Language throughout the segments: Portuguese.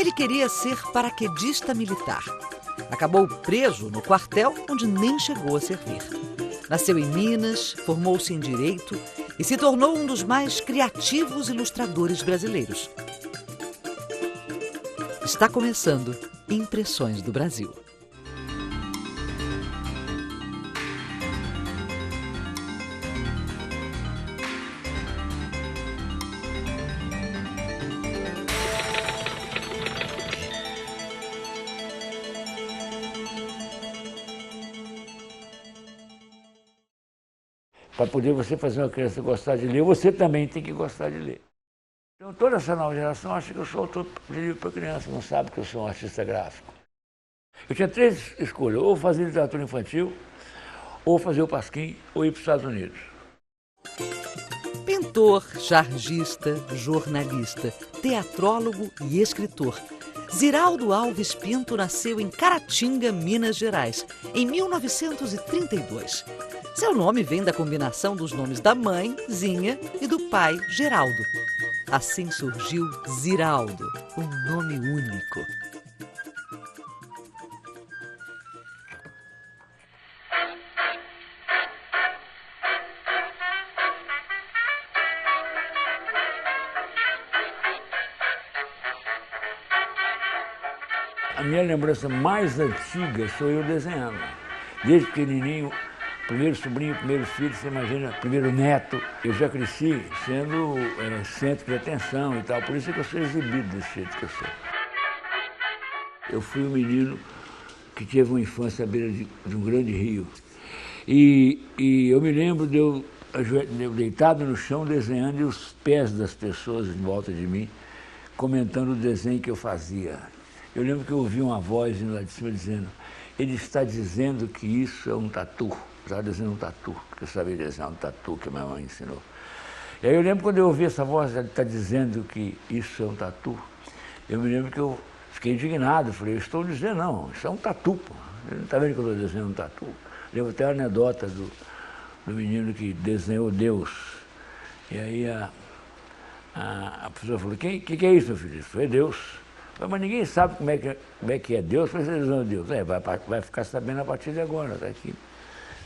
Ele queria ser paraquedista militar. Acabou preso no quartel, onde nem chegou a servir. Nasceu em Minas, formou-se em Direito e se tornou um dos mais criativos ilustradores brasileiros. Está começando Impressões do Brasil. Para poder você fazer uma criança gostar de ler, você também tem que gostar de ler. Então toda essa nova geração acha que eu sou autor de livro para criança, não sabe que eu sou um artista gráfico. Eu tinha três escolhas, ou fazer literatura infantil, ou fazer o Pasquim, ou ir para os Estados Unidos. Pintor, chargista, jornalista, teatrólogo e escritor. Ziraldo Alves Pinto nasceu em Caratinga, Minas Gerais, em 1932. Seu nome vem da combinação dos nomes da mãe, Zinha, e do pai, Geraldo. Assim surgiu Ziraldo, um nome único. A minha lembrança mais antiga sou eu desenhando. Desde pequenininho, primeiro sobrinho, primeiro filho, você imagina, primeiro neto. Eu já cresci sendo centro de atenção e tal, por isso é que eu sou exibido desse jeito que eu sou. Eu fui um menino que teve uma infância à beira de um grande rio. E eu me lembro de eu deitado no chão desenhando e os pés das pessoas em volta de mim comentando o desenho que eu fazia. Eu lembro que eu ouvi uma voz lá de cima dizendo: ele está dizendo que isso é um tatu. Estava desenhando um tatu, porque eu sabia desenhar um tatu que a minha mãe ensinou. E aí eu lembro quando eu ouvi essa voz, ele está dizendo que isso é um tatu. Eu me lembro que eu fiquei indignado, falei: eu estou dizendo não, isso é um tatu, pô. Ele não está vendo que eu estou desenhando um tatu? Eu lembro até a anedota do menino que desenhou Deus. E aí a pessoa falou: que é isso, meu filho? Isso foi Deus. Mas ninguém sabe como é que é Deus, mas eles não Deus. Vai ficar sabendo a partir de agora, tá aqui.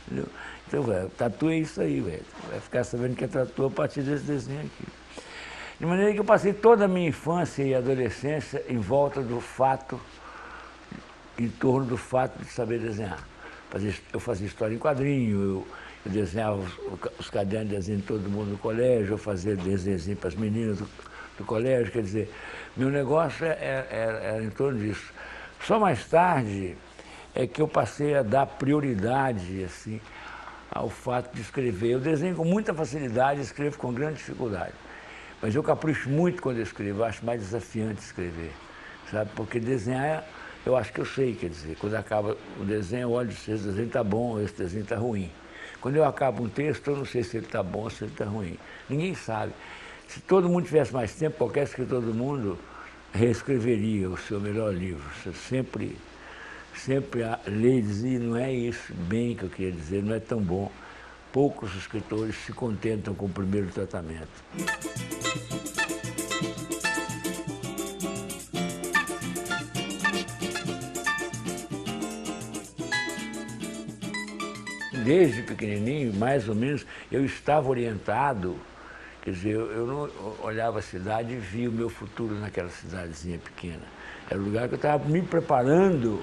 Entendeu? Então, velho, tatu é isso aí, velho. Vai ficar sabendo que é tatu a partir desse desenho aqui. De maneira que eu passei toda a minha infância e adolescência em volta do fato, em torno do fato de saber desenhar. Eu fazia história em quadrinho, eu desenhava os cadernos de desenho de todo mundo no colégio, eu fazia desenho para as meninas do colégio, quer dizer, meu negócio era em torno disso. Só mais tarde é que eu passei a dar prioridade assim, ao fato de escrever. Eu desenho com muita facilidade, escrevo com grande dificuldade. Mas eu capricho muito quando eu escrevo, eu acho mais desafiante escrever, sabe? Porque desenhar, eu acho que eu sei, quer dizer, quando acaba o desenho, eu olho se esse desenho está bom ou esse desenho está ruim. Quando eu acabo um texto, eu não sei se ele está bom ou se ele está ruim. Ninguém sabe. Se todo mundo tivesse mais tempo, qualquer escritor do mundo reescreveria o seu melhor livro. Você sempre lê e dizia: não é isso bem que eu queria dizer, não é tão bom. Poucos escritores se contentam com o primeiro tratamento. Desde pequenininho, mais ou menos, eu estava orientado. Quer dizer, eu não olhava a cidade e via o meu futuro naquela cidadezinha pequena. Era o lugar que eu estava me preparando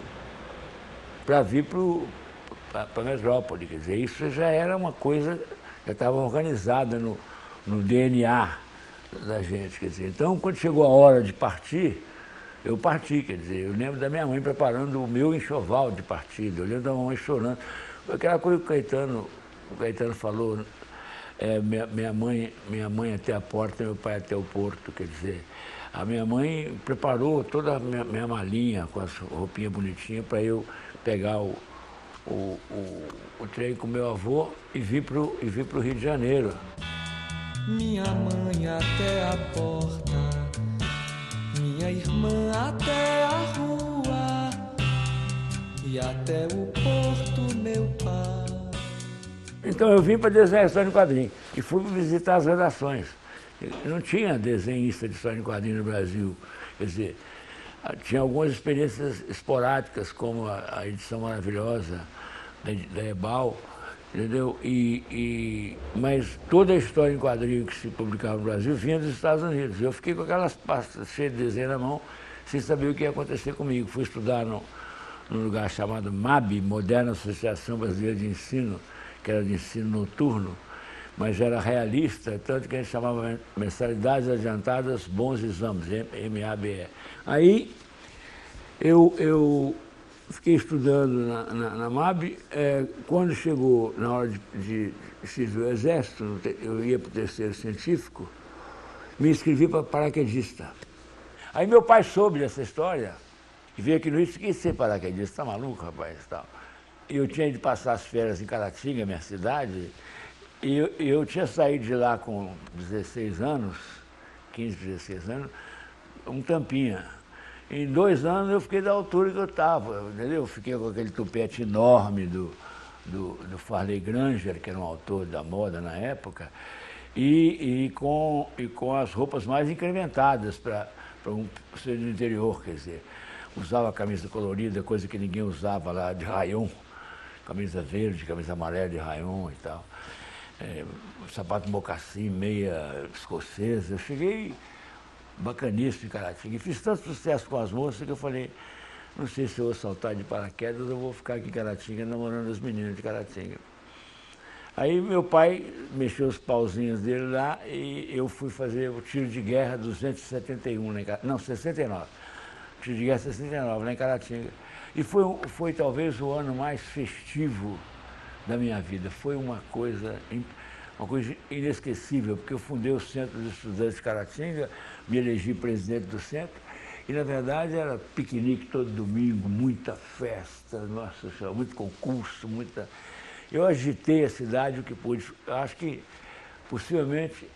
para vir para a metrópole. Quer dizer, isso já era uma coisa, já estava organizada no DNA da gente. Quer dizer, então, quando chegou a hora de partir, eu parti. Quer dizer, eu lembro da minha mãe preparando o meu enxoval de partida, eu lembro da mamãe chorando. Aquela coisa que o Caetano falou. Minha mãe até a porta, meu pai até o porto, quer dizer, a minha mãe preparou toda a minha malinha com as roupinhas bonitinhas para eu pegar o trem com meu avô e vir pro Rio de Janeiro. Minha mãe até a porta, minha irmã até a rua e até o porto, meu pai. Então eu vim para desenhar história em quadrinho e fui visitar as redações. Não tinha desenhista de história em quadrinho no Brasil. Quer dizer, Tinha algumas experiências esporádicas, como a edição maravilhosa da Ebal, entendeu? Mas toda a história em quadrinho que se publicava no Brasil vinha dos Estados Unidos. Eu fiquei com aquelas pastas cheias de desenho na mão, sem saber o que ia acontecer comigo. Fui estudar num lugar chamado MAB, Moderna Associação Brasileira de Ensino, que era de ensino noturno, mas era realista, tanto que a gente chamava Mensalidades Adiantadas Bons Exames, MABE. Aí eu fiquei estudando na MAB, quando chegou na hora de servir o Exército, eu ia para o terceiro científico, me inscrevi para paraquedista. Aí meu pai soube dessa história e veio aqui no Rio e disse: "Que ser paraquedista? Tá maluco, rapaz?" Tal. Eu tinha ido passar as férias em Caratinga, minha cidade, e eu tinha saído de lá com 16 anos, 15, 16 anos, um tampinha. Em 2 anos eu fiquei da altura que eu estava, entendeu? Eu fiquei com aquele tupete enorme do Farley Granger, que era um autor da moda na época, e com as roupas mais incrementadas para um ser do interior, quer dizer, usava camisa colorida, coisa que ninguém usava lá, de rayon, camisa verde, camisa amarela de rayon e tal, sapato mocassim, meia escocesa. Eu cheguei bacaníssimo em Caratinga. E fiz tanto sucesso com as moças que eu falei: não sei se eu vou saltar de paraquedas ou vou ficar aqui em Caratinga namorando as meninas de Caratinga. Aí meu pai mexeu os pauzinhos dele lá e eu fui fazer o tiro de guerra 271, não, 69. Tiro de guerra 69, lá em Caratinga. E foi talvez o ano mais festivo da minha vida. Foi uma coisa inesquecível, porque eu fundei o Centro de Estudantes de Caratinga, me elegi presidente do centro, e na verdade era piquenique todo domingo, muita festa, nossa senhora, muito concurso, muita... Eu agitei a cidade o que pude. Eu acho que possivelmente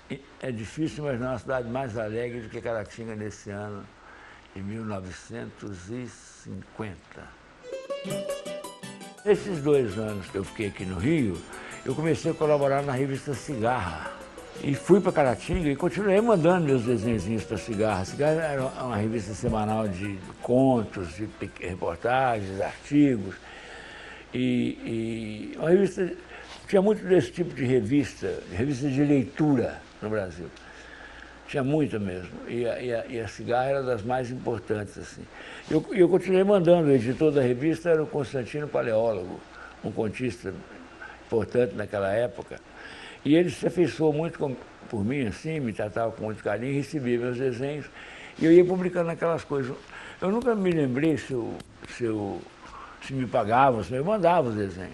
é difícil imaginar uma cidade mais alegre do que Caratinga nesse ano, em 1950. Esses 2 anos que eu fiquei aqui no Rio, eu comecei a colaborar na revista Cigarra. E fui para Caratinga e continuei mandando meus desenhozinhos para Cigarra. Cigarra era uma revista semanal de contos, de reportagens, artigos. E uma revista, tinha muito desse tipo de revista de leitura no Brasil. Tinha muita mesmo. E a Cigarra era das mais importantes, assim. Eu continuei mandando. O editor da revista era o Constantino Paleólogo, um contista importante naquela época. E ele se afeiçoou muito por mim, assim, me tratava com muito carinho, recebia meus desenhos e eu ia publicando aquelas coisas. Eu nunca me lembrei se me pagavam, se eu mandava os desenhos.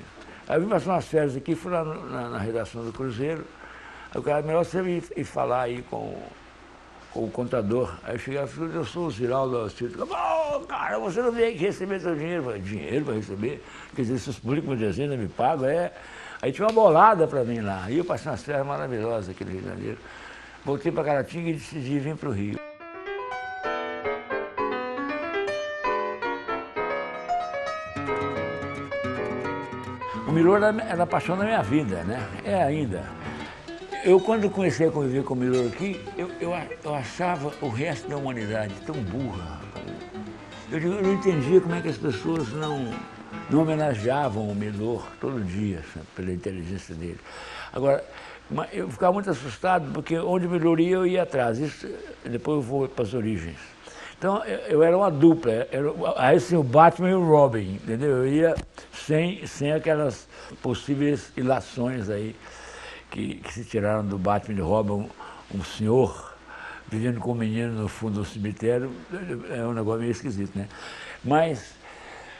Aí eu vim passar umas férias aqui, fui lá na redação do Cruzeiro, aí o cara, melhor você ir falar aí com o contador. Aí eu cheguei e falei: "Eu sou o Ziraldo Alcito." "Oh, cara, você não veio aqui receber seu dinheiro." Eu falei: "Dinheiro para receber? Quer dizer, se os publicam meu desenho, me pagam?" Aí tinha uma bolada para mim lá. Aí eu passei umas férias maravilhosas aqui no Rio de Janeiro. Voltei para Caratinga e decidi vir para o Rio. O Milor era a paixão da minha vida, né? É ainda. Eu, quando comecei a conviver com o Milor aqui, eu achava o resto da humanidade tão burra. Eu não entendia como é que as pessoas não homenageavam o Milor todo dia, sabe, pela inteligência dele. Agora, eu ficava muito assustado, porque onde o Milor ia, eu ia atrás. Isso, depois eu vou para as origens. Então, eu era uma dupla, aí assim, o Batman e o Robin, entendeu? Eu ia sem aquelas possíveis ilações aí que se tiraram do Batman e Robin, um senhor vivendo com um menino no fundo do cemitério, é um negócio meio esquisito, né? Mas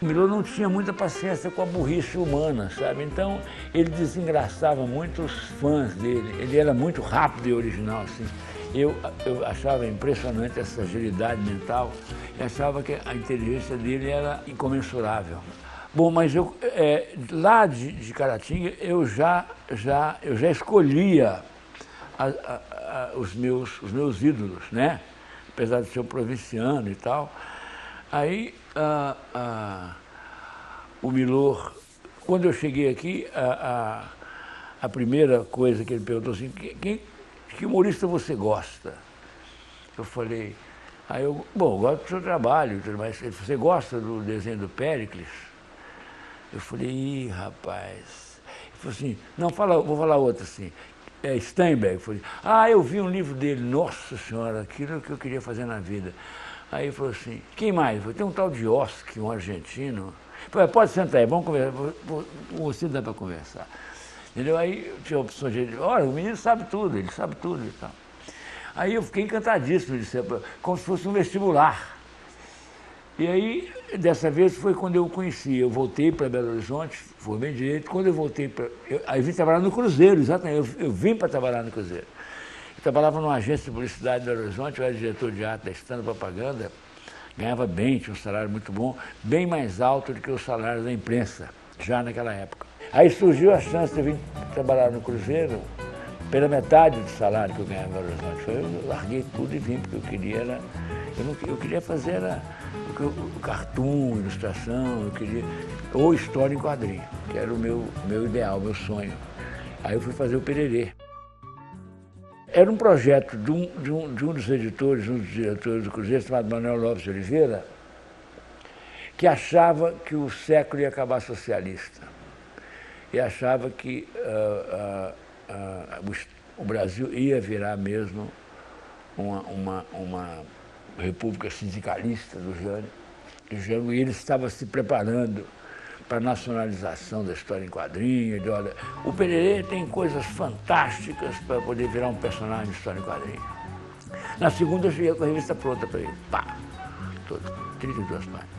o Milor não tinha muita paciência com a burrice humana, sabe? Então, ele desengraçava muito os fãs dele. Ele era muito rápido e original, assim. Eu achava impressionante essa agilidade mental e achava que a inteligência dele era incomensurável. Bom, mas lá de Caratinga, eu já escolhia os meus ídolos, né? Apesar de ser um provinciano e tal. Aí, o Milor, quando eu cheguei aqui, a primeira coisa que ele perguntou assim: que humorista você gosta? Eu falei: Aí eu, bom, eu gosto do seu trabalho, mas você gosta do desenho do Péricles? Eu falei, ih, rapaz. Ele falou assim, não, vou falar outra assim. Steinbeck. Eu falei, eu vi um livro dele, nossa senhora, aquilo que eu queria fazer na vida. Aí ele falou assim, quem mais? Eu falei, tem um tal de Oski, um argentino. Eu falei, pode sentar aí, vamos conversar, você dá para conversar. Entendeu? Aí tinha a opção de, olha, o menino sabe tudo, ele sabe tudo e tal. Aí eu fiquei encantadíssimo, como se fosse um vestibular. E aí, dessa vez, foi quando eu o conheci. Eu voltei para Belo Horizonte, formei direito. Quando eu voltei aí vim trabalhar no Cruzeiro, exatamente. Eu vim para trabalhar no Cruzeiro. Eu trabalhava numa agência de publicidade de Belo Horizonte, eu era diretor de arte da Estando Propaganda, ganhava bem, tinha um salário muito bom, bem mais alto do que o salário da imprensa, já naquela época. Aí surgiu a chance de eu vir trabalhar no Cruzeiro pela metade do salário que eu ganhava em Belo Horizonte. Eu larguei tudo e vim, porque eu queria eu queria fazer o cartoon, ilustração, ou história em quadrinho, que era o meu ideal, o meu sonho. Aí eu fui fazer o Pererê. Era um projeto de um dos editores, um dos diretores do Cruzeiro, chamado Manuel Lopes de Oliveira, que achava que o século ia acabar socialista. E achava que o Brasil ia virar mesmo uma república sindicalista do Jânio, e ele estava se preparando para a nacionalização da história em quadrinho. Ele, olha, o Pererê tem coisas fantásticas para poder virar um personagem de história em quadrinho. Na segunda eu cheguei com a revista pronta para ele, pá, toda, 32 páginas.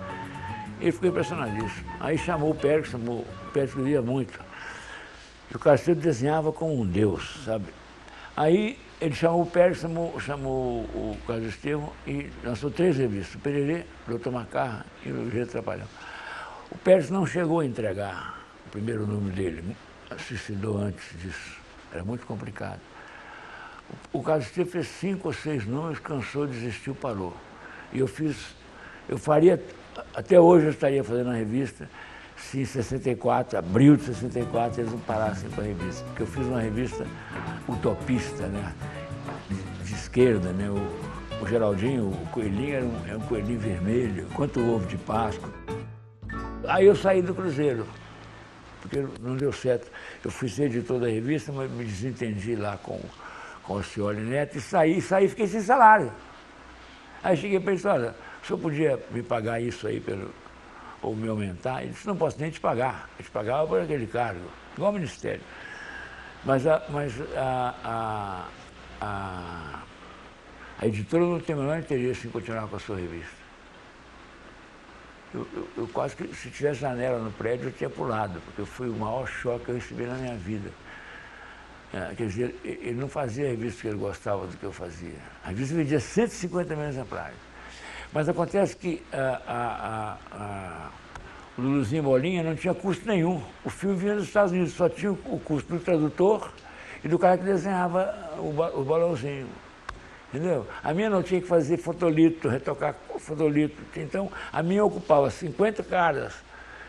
Ele ficou impressionadíssimo. Aí chamou o Pérez lia muito. E o Castilho desenhava como um deus, sabe? Aí ele chamou o Pérez, chamou o Carlos Estevam e lançou 3 revistas, o Pererê, o Dr. Macarra e o Jeito Trapalhão. O Pérez não chegou a entregar o primeiro número dele, suicidou antes disso, era muito complicado. O Carlos Estevam fez 5 ou 6 números, cansou, desistiu, parou. E eu faria, até hoje eu estaria fazendo a revista, se em 64, abril de 64, eles não parassem com a revista. Porque eu fiz uma revista utopista, né, de esquerda, né, o Geraldinho, o coelhinho era um coelhinho vermelho, quanto o ovo de Páscoa. Aí eu saí do Cruzeiro, porque não deu certo. Eu fui ser editor da revista, mas me desentendi lá com o Scioli Neto e saí e fiquei sem salário. Aí cheguei para ele e disse, olha, o senhor podia me pagar isso aí ou me aumentar? Ele disse, não posso nem te pagar. Eu te pagava por aquele cargo, igual ao Ministério. Mas a editora não tem o menor interesse em continuar com a sua revista. Eu quase que, se tivesse janela no prédio, eu tinha pulado, porque foi o maior choque que eu recebi na minha vida. Quer dizer, ele não fazia a revista que ele gostava do que eu fazia. A revista vendia 150 mil exemplares. Mas acontece que o Luluzinho Bolinha não tinha custo nenhum. O filme vinha dos Estados Unidos, só tinha o custo do tradutor e do cara que desenhava o balãozinho. Entendeu? A minha não tinha que fazer fotolito, retocar fotolito. Então, a minha ocupava 50 caras.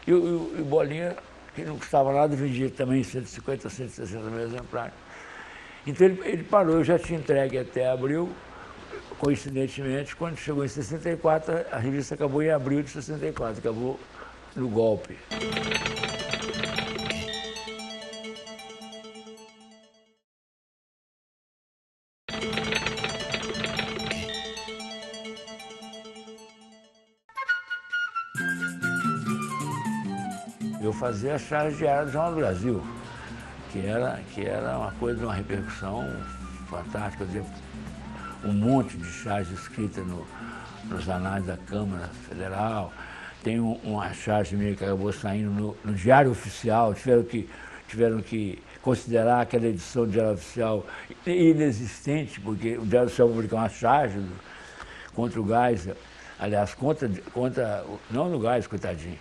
E o Bolinha, que não custava nada, vendia também 150, 160 mil exemplares. Então, ele parou. Eu já tinha entregue até abril. Coincidentemente, quando chegou em 64, a revista acabou em abril de 64, acabou no golpe. Eu fazia as charges diárias do Jornal do Brasil, que era uma coisa de uma repercussão fantástica. Um monte de charges escritas nos anais da Câmara Federal. Tem uma charge minha que acabou saindo no Diário Oficial, tiveram que considerar aquela edição do Diário Oficial inexistente, porque o Diário Oficial publicou uma charge contra o Geisel, aliás, não no Geisel, coitadinho,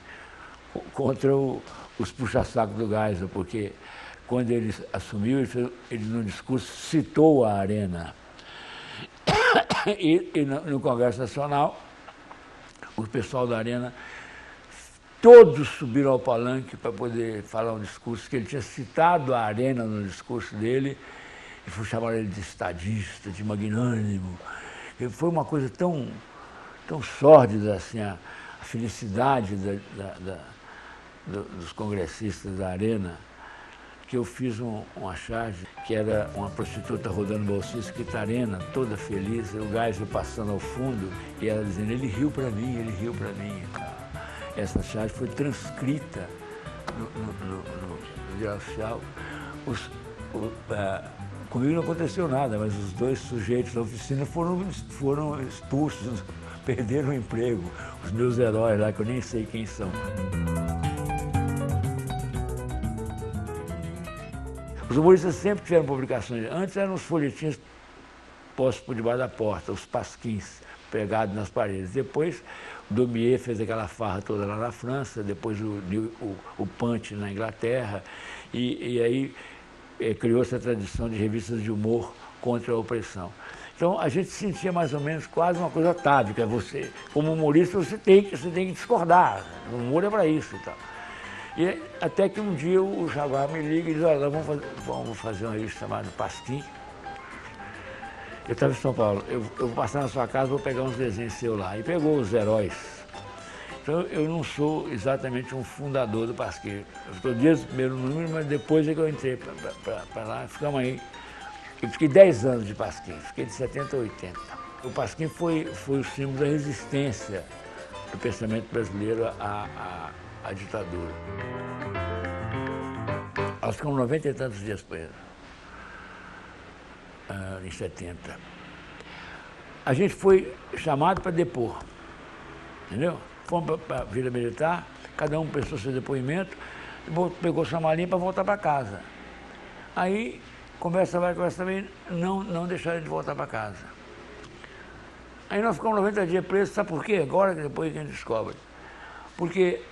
contra os puxa-sacos do Geisel, porque quando ele assumiu, ele no discurso citou a Arena. E no Congresso Nacional, o pessoal da Arena, todos subiram ao palanque para poder falar um discurso, que ele tinha citado a Arena no discurso dele, e chamaram ele de estadista, de magnânimo. Foi uma coisa tão tão sórdidas assim, a felicidade dos congressistas da Arena, que eu fiz uma charge que era uma prostituta rodando bolsinha escrita Arena, toda feliz, o Geisel passando ao fundo e ela dizendo, ele riu para mim, ele riu para mim. Essa charge foi transcrita no Diário Oficial. Comigo não aconteceu nada, mas os dois sujeitos da oficina foram expulsos, perderam o emprego. Os meus heróis lá, que eu nem sei quem são. Os humoristas sempre tiveram publicações. Antes eram os folhetins postos por debaixo da porta, os pasquins pregados nas paredes. Depois o Daumier fez aquela farra toda lá na França, depois o Punch na Inglaterra, e aí criou essa tradição de revistas de humor contra a opressão. Então a gente sentia mais ou menos quase uma coisa atávica. Você, como humorista, você tem que discordar. O humor é para isso e tal. E até que um dia o Jaguar me liga e diz, olha, vamos fazer uma revista chamada Pasquim. Eu estava em São Paulo, eu vou passar na sua casa, vou pegar uns desenhos seus lá. E pegou os heróis. Então eu não sou exatamente um fundador do Pasquim. Eu estou desde o primeiro número, mas depois é que eu entrei para lá, ficamos aí. Eu fiquei 10 anos de Pasquim, fiquei de 70 a 80. O Pasquim foi o símbolo da resistência do pensamento brasileiro à ditadura. Nós ficamos 90 e tantos dias presos, em 70. A gente foi chamado para depor, entendeu? Fomos para a Vila Militar, cada um prestou seu depoimento, pegou sua malinha para voltar para casa. Aí, conversa vai, conversa também, não deixaram de voltar para casa. Aí nós ficamos 90 dias presos, sabe por quê? Agora, depois que a gente descobre. Porque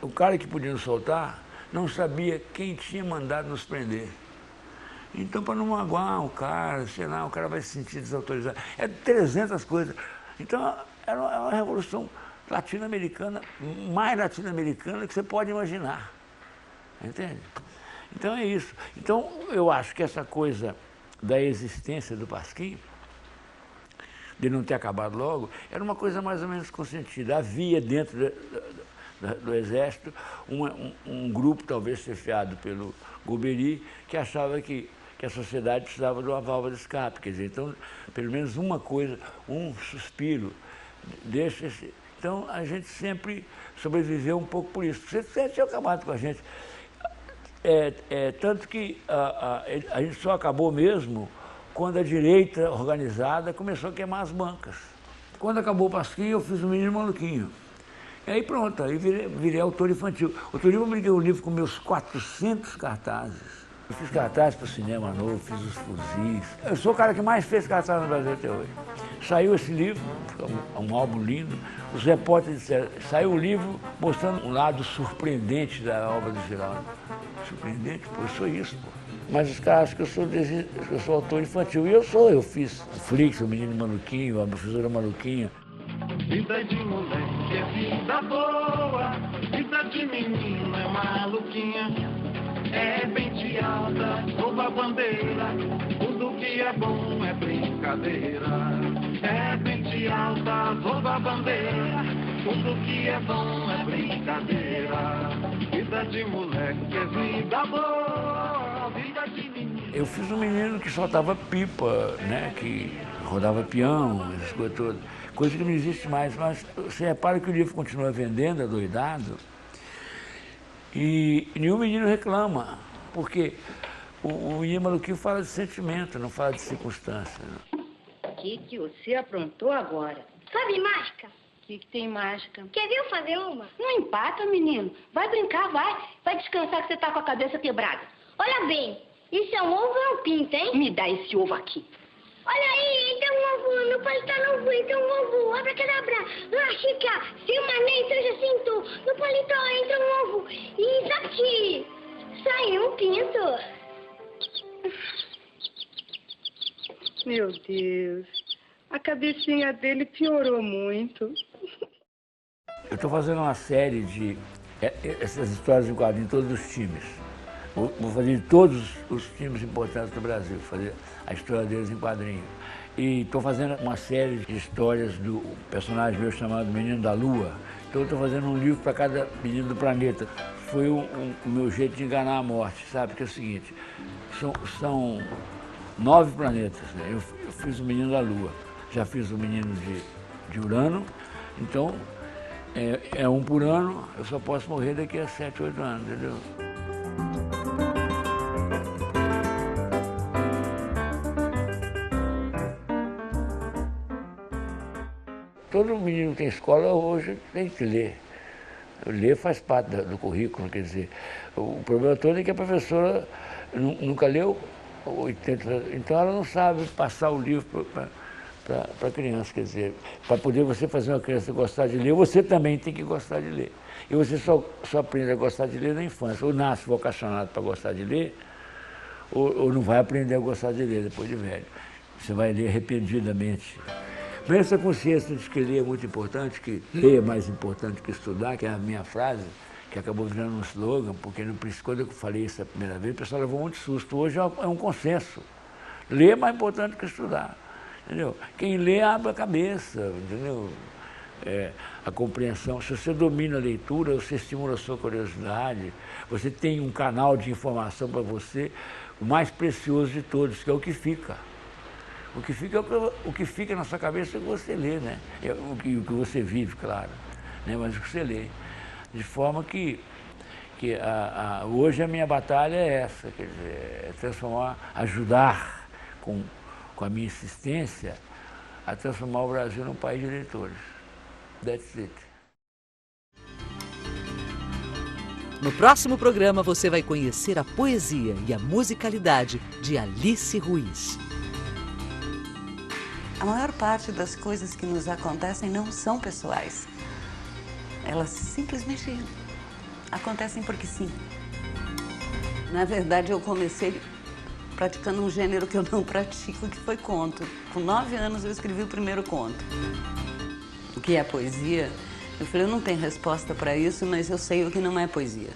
o cara que podia nos soltar não sabia quem tinha mandado nos prender. Então, para não magoar o cara, sei lá, o cara vai se sentir desautorizado. É 300 coisas. Então, era uma revolução latino-americana, mais latino-americana que você pode imaginar. Entende? Então, é isso. Então, eu acho que essa coisa da existência do Pasquim, de não ter acabado logo, era uma coisa mais ou menos consentida. Havia dentro do Exército um grupo, talvez chefiado pelo Golbery, que achava que a sociedade precisava de uma válvula de escape. Quer dizer, então, pelo menos uma coisa, um suspiro, Então, a gente sempre sobreviveu um pouco por isso. Você tinha acabado com a gente. Tanto que a gente só acabou mesmo quando a direita organizada começou a queimar as bancas. Quando acabou o Pasquim, eu fiz o Menino Maluquinho. E aí pronto, aí virei autor infantil. Outro dia eu publiquei um livro com meus 400 cartazes. Eu fiz cartazes para o Cinema Novo, fiz os fuzis. Eu sou o cara que mais fez cartaz no Brasil até hoje. Saiu esse livro, um álbum lindo. Os repórteres disseram, saiu o livro mostrando um lado surpreendente da obra do Geraldo. Surpreendente? Pô, eu sou isso, pô. Mas os caras acham que eu sou autor infantil. E eu fiz o Flix, o Menino Maluquinho, a Professora Maluquinha. Vida de moleque é vida boa, vida de menino é maluquinha. É pente alta, rouba a bandeira, tudo que é bom é brincadeira. É pente alta, rouba a bandeira, tudo que é bom é brincadeira. Vida de moleque é vida boa, vida de menino. Eu fiz um menino que soltava pipa, né, que rodava peão, essas coisas todas. Coisa que não existe mais, mas você repara que o livro continua vendendo, adoidado, e nenhum menino reclama, porque o Menino Maluquinho fala de sentimento, não fala de circunstância. O que você aprontou agora? Sabe mágica? O que tem mágica? Quer ver eu fazer uma? Não empata, menino. Vai brincar, vai. Vai descansar que você tá com a cabeça quebrada. Olha bem, isso é um ovo ou é um pinto, hein? Me dá esse ovo aqui. Olha aí, então um ovo, no paletó novo, então um ovo, abracadabra, lá chica, se uma nem seja cinto, no paletó entra um ovo, e sabe, saiu um pinto. Meu Deus, a cabecinha dele piorou muito. Eu estou fazendo uma série de essas histórias em quadrinhos em todos os times. Vou fazer em todos os times importantes do Brasil, fazer a história deles em quadrinho. E estou fazendo uma série de histórias do personagem meu chamado Menino da Lua. Então eu estou fazendo um livro para cada menino do planeta. Foi o meu jeito de enganar a morte, sabe? Que é o seguinte, são 9 planetas, né? Eu fiz o Menino da Lua, já fiz o Menino de Urano, então é um por ano, eu só posso morrer daqui a 7, 8 anos, entendeu? Todo menino que tem escola hoje tem que ler. Ler faz parte do currículo, quer dizer, o problema todo é que a professora nunca leu, então ela não sabe passar o livro para a criança, quer dizer, para poder você fazer uma criança gostar de ler, você também tem que gostar de ler. E você só aprende a gostar de ler na infância, ou nasce vocacionado para gostar de ler, ou não vai aprender a gostar de ler depois de velho. Você vai ler arrependidamente. Mas essa consciência de que ler é muito importante, que ler é mais importante que estudar, que é a minha frase, que acabou virando um slogan, porque quando eu falei isso a primeira vez, o pessoal levou muito susto. Hoje é um consenso. Ler é mais importante que estudar, entendeu? Quem lê abre a cabeça, entendeu? A compreensão. Se você domina a leitura, você estimula a sua curiosidade, você tem um canal de informação para você, o mais precioso de todos, que é o que fica. O que fica na sua cabeça é o que você lê, né? O que você vive, claro, né? Mas o que você lê. De forma que hoje a minha batalha é essa, quer dizer, é transformar, ajudar com a minha insistência a transformar o Brasil num país de leitores. That's it. No próximo programa você vai conhecer a poesia e a musicalidade de Alice Ruiz. A maior parte das coisas que nos acontecem não são pessoais. Elas simplesmente acontecem porque sim. Na verdade, eu comecei praticando um gênero que eu não pratico, que foi conto. Com 9 anos eu escrevi o primeiro conto. O que é poesia? Eu falei, eu não tenho resposta para isso, mas eu sei o que não é poesia.